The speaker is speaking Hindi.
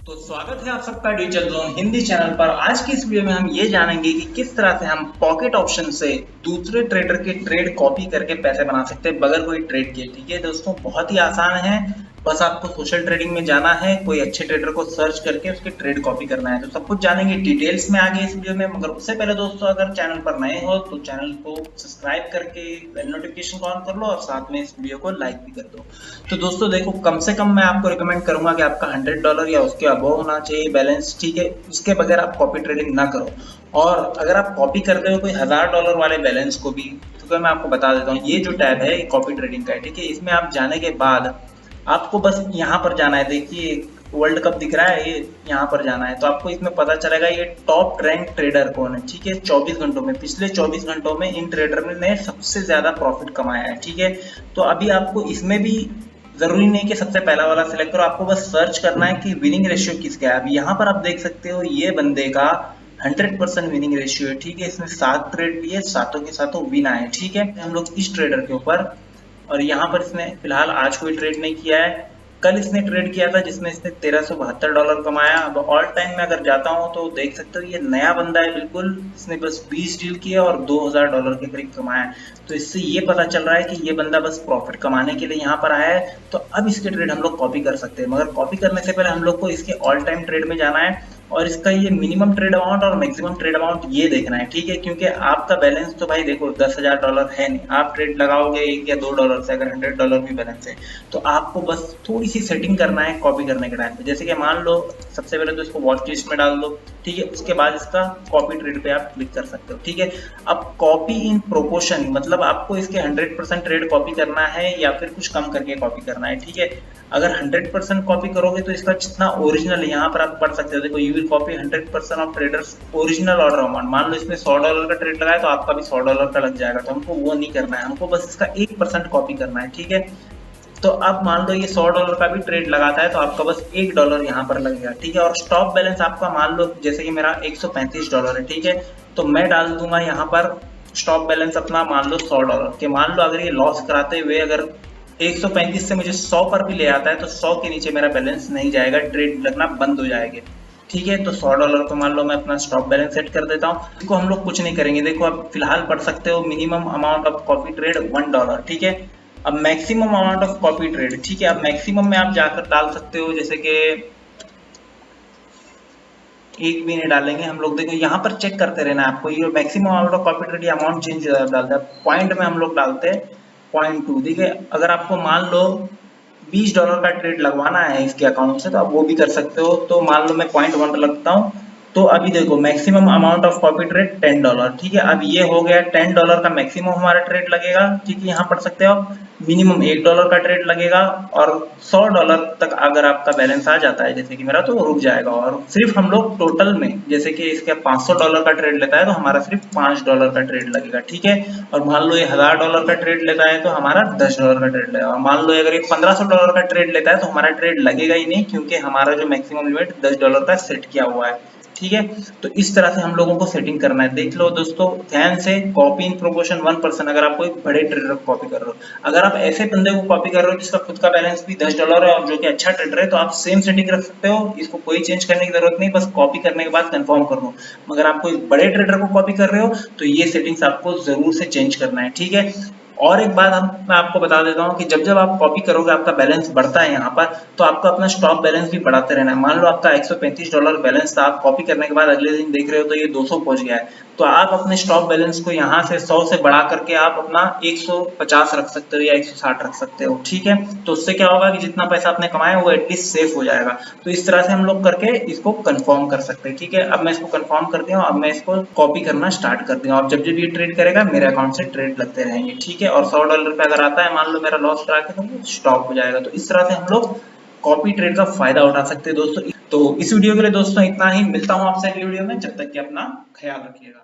तो स्वागत है आप सबका डिजिटल जोन हिंदी चैनल पर। आज की इस वीडियो में हम ये जानेंगे कि किस तरह से हम पॉकेट ऑप्शन से दूसरे ट्रेडर के ट्रेड कॉपी करके पैसे बना सकते हैं बगैर कोई ट्रेड किए। ठीक है दोस्तों, बहुत ही आसान है। बस आपको सोशल ट्रेडिंग में जाना है, कोई अच्छे ट्रेडर को सर्च करके उसके ट्रेड कॉपी करना है। तो सब कुछ जानेंगे डिटेल्स में आगे इस वीडियो में। मगर उससे पहले दोस्तों, अगर चैनल पर नए हो तो चैनल को सब्सक्राइब करके बेल नोटिफिकेशन को ऑन कर लो और साथ में इस वीडियो को लाइक भी कर दो। तो दोस्तों देखो, कम से कम मैं आपको रिकमेंड करूंगा कि आपका $100 या उसके अबव होना चाहिए बैलेंस। ठीक है, इसके बगैर आप कॉपी ट्रेडिंग ना करो। और अगर आप कॉपी करते हो कोई $1000 वाले बैलेंस को भी, तो मैं आपको बता देता हूँ, ये जो टैब है कॉपी ट्रेडिंग का है। ठीक है, इसमें आप जाने के बाद आपको बस यहाँ पर जाना है। देखिए वर्ल्ड कप दिख रहा है, ये यहाँ पर जाना है तो आपको इसमें पता चलेगा ये टॉप रैंक ट्रेडर कौन है। ठीक है, 24 घंटों में, पिछले 24 घंटों में इन ट्रेडर ने सबसे ज्यादा प्रॉफिट कमाया है। ठीक है, तो अभी आपको इसमें भी जरूरी नहीं कि सबसे पहला वाला सिलेक्ट करो, आपको बस सर्च करना है कि विनिंग रेशियो किसका है। अभी यहाँ पर आप देख सकते हो ये बंदे का 100% विनिंग रेशियो है। ठीक है, इसने 7 ट्रेड लिए, सातों के सातों विन आए। ठीक है, हम लोग इस ट्रेडर के ऊपर, और यहाँ पर इसने फिलहाल आज कोई ट्रेड नहीं किया है। कल इसने ट्रेड किया था जिसमें इसने $1372 कमाया। अब ऑल टाइम में अगर जाता हूँ तो देख सकते हो ये नया बंदा है बिल्कुल, इसने बस 20 डील किए और $2000 के करीब कमाया। तो इससे ये पता चल रहा है कि ये बंदा बस प्रॉफिट कमाने के लिए यहाँ पर आया है। तो अब इसके ट्रेड हम लोग कॉपी कर सकते हैं, मगर कॉपी करने से पहले हम लोग को इसके ऑल टाइम ट्रेड में जाना है और इसका ये मिनिमम ट्रेड अमाउंट और मैक्सिमम ट्रेड अमाउंट ये देखना है। ठीक है, क्योंकि आपका बैलेंस तो भाई देखो $10,000 है नहीं, आप ट्रेड लगाओगे $1 या $2 से, अगर $100 भी बैलेंस है तो आपको बस थोड़ी सी सेटिंग करना है कॉपी करने के टाइम पे। जैसे कि मान लो सबसे पहले तो इसको वॉच लिस्ट में डाल दो। ठीक है, उसके बाद इसका कॉपी ट्रेड पे आप क्लिक कर सकते हो। ठीक है, अब कॉपी इन प्रोपोर्शन मतलब आपको इसके 100% ट्रेड कॉपी करना है या फिर कुछ कम करके कॉपी करना है। ठीक है, अगर 100% कॉपी करोगे तो इसका जितना ओरिजिनल है यहाँ पर आप पढ़ सकते हो। देखो, you will copy 100% of traders original order amount. मान लो इसमें $100 का ट्रेड लगाया तो आपका भी $100 का लग जाएगा। तो हमको वो नहीं करना है, हमको बस इसका 1% कॉपी करना है। ठीक है, तो अब मान लो ये $100 का भी ट्रेड लगाता है तो आपका बस $1 यहाँ पर लगेगा। ठीक है, और स्टॉप बैलेंस आपका मान लो जैसे कि मेरा $135 है। ठीक है, तो मैं डाल दूंगा यहाँ पर स्टॉप बैलेंस अपना मान लो $100 के। मान लो अगर ये लॉस कराते हुए अगर 135 से मुझे 100 पर भी ले आता है तो 100 के नीचे मेरा बैलेंस नहीं जाएगा, ट्रेड लगना बंद हो जाएगा। ठीक है, तो $100 को मान लो मैं अपना स्टॉप बैलेंस सेट कर देता हूँ। इसको हम लोग कुछ नहीं करेंगे। देखो, आप फिलहाल पढ़ सकते हो minimum amount of copy trade $1। ठीक है, अब maximum amount of copy trade. ठीक है, अब मैक्सिमम में आप जाकर डाल सकते हो, जैसे कि एक भी नहीं डालेंगे हम लोग। देखो यहाँ पर चेक करते रहना है आपको, ये maximum amount of copy trade amount change डालते हैं। पॉइंट में हम लोग डालते हैं 0.2। देखिए, अगर आपको मान लो $20 का ट्रेड लगवाना है इसके अकाउंट से तो आप वो भी कर सकते हो। तो मान लो मैं 0.1 लगता हूँ। तो अभी देखो maximum amount of copy trade $10। ठीक है, अब ये हो गया $10 का मैक्सिमम हमारा ट्रेड लगेगा। ठीक है, यहाँ पढ़ सकते हो आप मिनिमम $1 का ट्रेड लगेगा और $100 तक अगर आपका बैलेंस आ जाता है जैसे कि मेरा, तो वो रुक जाएगा। और सिर्फ हम लोग टोटल में जैसे कि इसके $500 का ट्रेड लेता है तो हमारा सिर्फ $5 का ट्रेड लगेगा। ठीक है, और मान लो ये $1000 का ट्रेड लेता है तो हमारा $10 का ट्रेड लगेगा। मान लो अगर ये $1500 का ट्रेड लेता है तो हमारा ट्रेड लगेगा ही नहीं, क्योंकि हमारा जो मैक्सिमम लिमिट $10 का सेट किया हुआ है। ठीक है, तो इस तरह से हम लोगों को सेटिंग करना है। देख लो दोस्तों ध्यान से, कॉपी इन प्रोपोर्शन 1%। अगर आप कोई बड़े ट्रेडर को कॉपी कर रहे हो, अगर आप ऐसे बंदे को कॉपी कर रहे हो जिसका खुद का बैलेंस भी $10 है और जो कि अच्छा ट्रेडर है, तो आप सेम सेटिंग रख सकते हो। इसको कोई चेंज करने की जरूरत नहीं, बस कॉपी करने के बाद कंफर्म कर लो। मगर आप कोई बड़े ट्रेडर को कॉपी कर रहे हो तो ये सेटिंग्स आपको जरूर से चेंज करना है। ठीक है, और एक बात मैं आपको बता देता हूँ कि जब जब आप कॉपी करोगे आपका बैलेंस बढ़ता है यहाँ पर, तो आपको अपना स्टॉप बैलेंस भी बढ़ाते रहना है। मान लो आपका $135 बैलेंस था, आप कॉपी करने के बाद अगले दिन देख रहे हो तो ये 200 पहुंच गया है, तो आप अपने स्टॉप बैलेंस को यहाँ से 100 से बढ़ा करके आप अपना 150 रख सकते हो या 160 रख सकते हो। ठीक है, तो उससे क्या होगा कि जितना पैसा आपने कमाया वो एटलीस्ट सेफ हो जाएगा। तो इस तरह से हम लोग करके इसको कंफर्म कर सकते हैं। ठीक है, अब मैं इसको कंफर्म कर दिया हूँ, अब मैं इसको कॉपी करना स्टार्ट कर दिया हूँ। अब जब जब ये ट्रेड करेगा मेरे अकाउंट से ट्रेड लगते रहेंगे। ठीक है, और $100 पे अगर आता है, मान लो मेरा लॉस करा के, तो स्टॉप हो जाएगा। तो इस तरह से हम लोग कॉपी ट्रेड का फायदा उठा सकते हैं दोस्तों। तो इस वीडियो के लिए दोस्तों इतना ही, मिलता हूँ आपसे अगली वीडियो में, जब तक कि अपना ख्याल रखिएगा।